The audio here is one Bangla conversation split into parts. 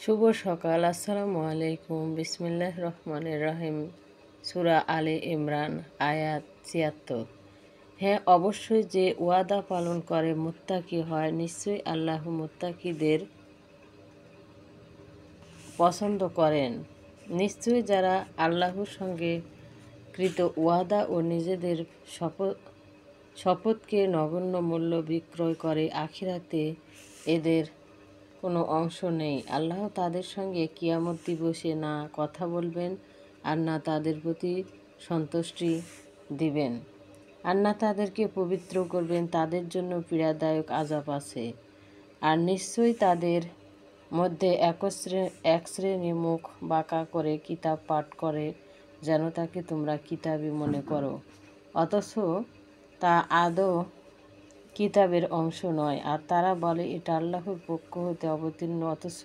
শুভ সকাল। আসসালামু আলাইকুম। বিসমিল্লাহির রহমানির রহিম। সূরা আলে ইমরান আয়াত ৭৬। হ্যাঁ, অবশ্যই যে ওয়াদা পালন করে মুত্তাকি হয়, নিশ্চয়ই আল্লাহ মুত্তাকিদের পছন্দ করেন। নিশ্চয়ই যারা আল্লাহর সঙ্গে কৃত ওয়াদা ও নিজেদের শপথকে নগণ্য মূল্য বিক্রয় করে, আখিরাতে এদের কোনো অংশ নেই। আল্লাহ তাদের সঙ্গে কিয়ামত দিবসে না কথা বলবেন, আর না তাদের প্রতি সন্তুষ্টি দিবেন, আর না তাদেরকে পবিত্র করবেন। তাদের জন্য পীড়াদায়ক আযাব আছে। আর নিশ্চয়ই তাদের মধ্যে এক শ্রেণী মুখ বাঁকা করে কিতাব পাঠ করে, যেন তাকে তোমরা কিতাবী মনে করো, অথচ তা আদৌ কিতাবের অংশ নয়। আর তারা বলে এটা আল্লাহর পক্ষ হতে অবতীর্ণ, অথচ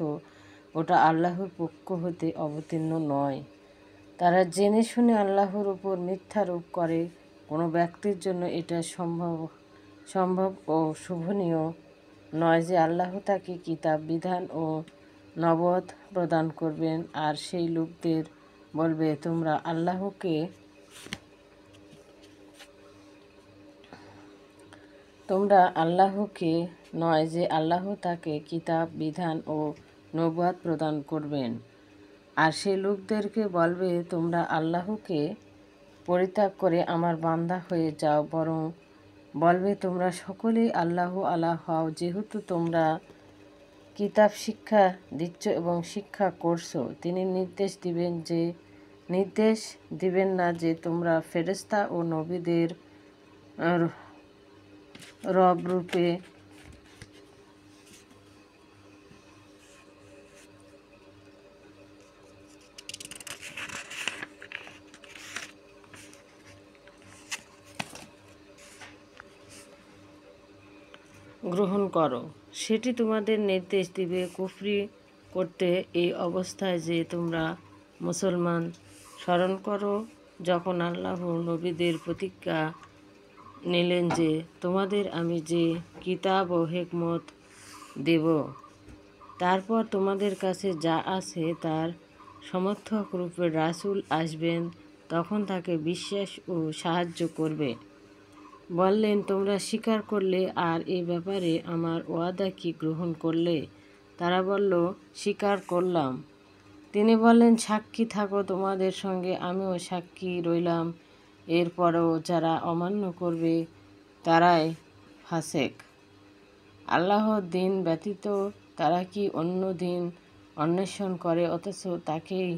ওটা আল্লাহর পক্ষ হতে অবতীর্ণ নয়। তারা জেনে শুনে আল্লাহর উপর মিথ্যারোপ করে। কোনো ব্যক্তির জন্য এটা সম্ভব ও শোভনীয় নয় যে আল্লাহ তাকে কিতাব, বিধান ও নবুয়ত প্রদান করবেন। আর সেই লোকদের বলবে, তোমরা আল্লাহকে নয় যে আল্লাহ তাকে কিতাব, বিধান ও নবুয়ত প্রদান করবেন। আর সেই লোকদেরকে বলবে, তোমরা আল্লাহকে পরিত্যাগ করে আমার বান্দা হয়ে যাও। বরং বলবে, তোমরা সকলেই আল্লাহ হও, যেহেতু তোমরা কিতাব শিক্ষা দিচ্ছ এবং শিক্ষা করছো। তিনি নির্দেশ দিবেন না যে তোমরা ফেরেশতা ও নবীদের রব রূপে গ্রহণ করো। সেটি তোমাদের নির্দেশ দিবে কুফরি করতে, এই অবস্থায় যে তোমরা মুসলমান। স্মরণ করো যখন আল্লাহ নবীদের প্রতিজ্ঞা নিলেন যে তোমাদের আমি যে কিতাব ও হিকমত দেব, তারপর তোমাদের কাছে যা আছে তার সমর্থক রূপে রাসূল আসবেন, তখন তাকে বিশ্বাস ও সাহায্য করবে। বললেন, তোমরা স্বীকার করলে আর এ ব্যাপারে আমার ওয়াদা কি গ্রহণ করলে? তারা বলল, স্বীকার করলাম। তিনি বললেন, সাক্ষী থাকো তোমাদের সঙ্গে, আমিও সাক্ষী রইলাম। এরপরও যারা অমান্য করবে তারাই ফাসেক। আল্লাহর দিন ব্যতীত তারা কি অন্য দিন অন্বেষণ করে, অথচ তাকেই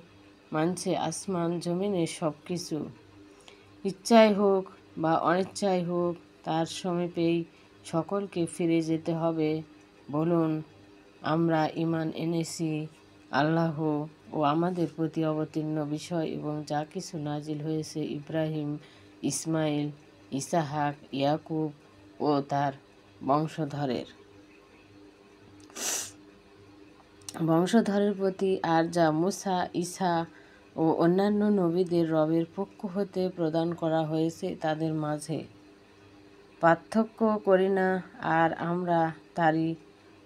মানছে আসমান জমিনের সব কিছু। ইচ্ছাই হোক বা অনিচ্ছাই হোক, তার সমীপেই সকলকে ফিরে যেতে হবে। বলুন, আমরা ঈমান এনেছি আল্লাহ ও আমাদের প্রতি অবতীর্ণ বিষয় এবং যা কিছু নাজিল হয়েছে ইব্রাহিম, ইসমাইল, ইসহাক, ইয়াকুব ও তার বংশধরের প্রতি, আর যা মুসা, ঈসা ও অন্যান্য নবীদের রবের পক্ষ হতে প্রদান করা হয়েছে তাদের মাঝে পার্থক্য করি না, আর আমরা তারই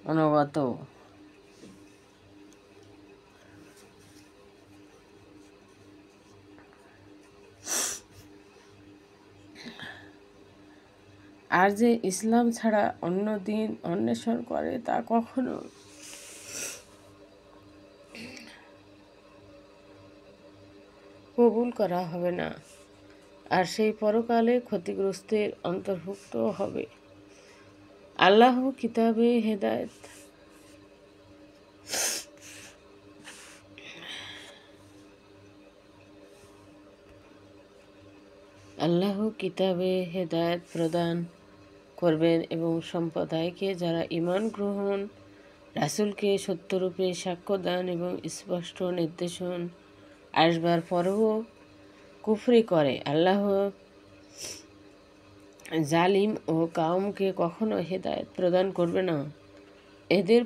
অনুগত। আর যে ইসলাম ছাড়া অন্য দিন অন্বেষণ করে তা কখনো কবুল করা হবে না, আর সেই পরকালে ক্ষতিগ্রস্তের অন্তর্ভুক্ত হবে। আল্লাহ কিতাবে হেদায়েত প্রদান করবেন এবং সম্প্রদায়কে যারা ঈমান গ্রহণ, রাসূলকে সত্যরূপে সাক্ষ্য দান এবং স্পষ্ট নির্দেশন আসবার পরেও কুফরি করে, আল্লাহ জালিম ও কাউমকে কখনো হেদায়েত প্রদান করবে না। এদের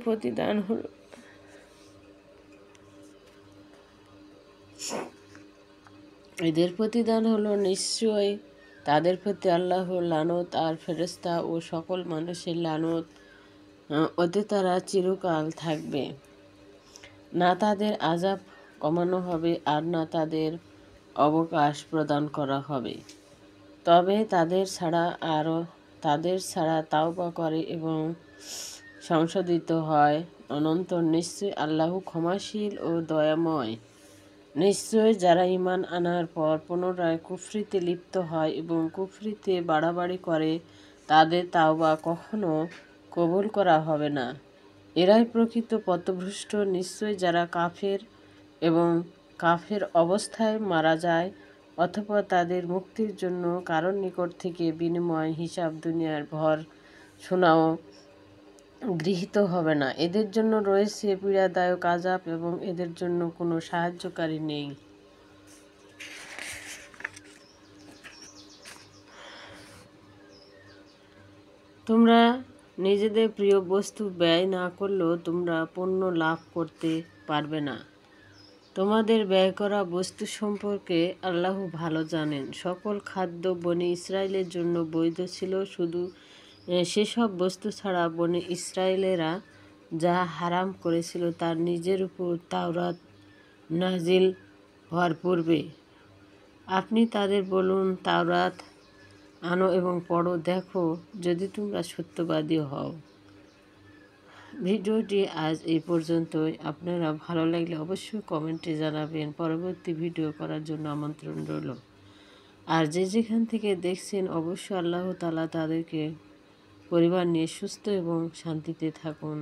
প্রতিদান হলো নিশ্চয় তাদের প্রতি আল্লাহর লানত আর ফেরেশতা ও সকল মানুষের লানত, ওতে তারা চিরকাল থাকবে। না তাদের আযাব কমানো হবে আর না তাদের অবকাশ প্রদান করা হবে। তবে তাদের ছাড়া তাওবা করে এবং সংশোধিত হয় অনন্তর নিশ্চয় আল্লাহ ক্ষমাশীল ও দয়াময়। নিশ্চয় যারা ঈমান আনার পর পুনরায় কুফরিতে লিপ্ত হয় এবং কুফরিতে বাড়াবাড়ি করে তাদের তাওবা কখনো কবুল করা হবে না। এরাই প্রকৃত পথভ্রষ্ট। নিশ্চয় যারা কাফের এবং কাফের অবস্থায় মারা যায় অথবা তাদের মুক্তির জন্য কারোর নিকট থেকে বিনিময় হিসাব দুনিয়ার ভর শোনাও গৃহীত হবে না, এদের জন্য রয়েছে পীড়াদায়ক আযাব এবং এদের জন্য কোনো সাহায্যকারী নেই। তোমরা নিজেদের প্রিয় বস্তু ব্যয় না করলেও তোমরা পুণ্য লাভ করতে পারবে না। তোমাদের ব্যয় করা বস্তু সম্পর্কে আল্লাহ ভালো জানেন। সকল খাদ্য বনী ইসরায়েলের জন্য বৈধ ছিল, শুধু সেসব বস্তু ছাড়া বনী ইসরায়েলেরা যা হারাম করেছিল তার নিজের উপর তাওরাত নাজিল হওয়ার পূর্বে। আপনি তাদের বলুন, তাওরাত আনো এবং পড়ো, দেখো যদি তোমরা সত্যবাদী হও। ভিডিওটি আজ এই পর্যন্তই। আপনারা ভালো লাগলে অবশ্যই কমেন্টে জানাবেন। পরবর্তী ভিডিও করার জন্য আমন্ত্রণ রইল। আর যে যেখান থেকে দেখছেন অবশ্যই আল্লাহ তাআলা তাদেরকে পরিবার নিয়ে সুস্থ এবং শান্তিতে থাকুন।